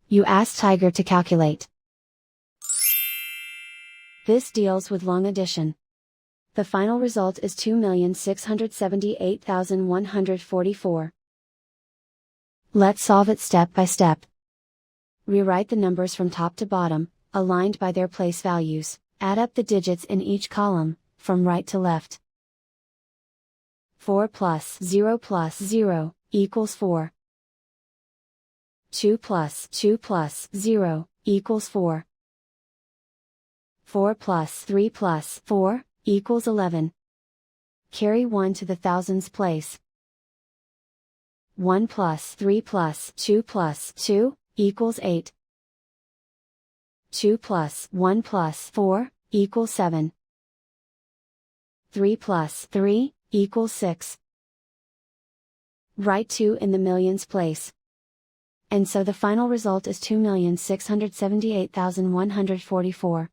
You ask Tiger to calculate. This deals with long addition. The final result is 2,678,144. Let's solve it step by step. Rewrite the numbers from top to bottom, aligned by their place values. Add up the digits in each column, from right to left. 4 plus 0 equals 4. 2 plus 0 equals 4. 4 plus 3 plus 4 equals 11. Carry 1 to the thousands place. 1 plus 3 plus 2 equals 8. 2 plus 1 plus 4 equals 7. 3 plus 3 equals 6. Write 2 in the millions place. And so the final result is 2,678,144.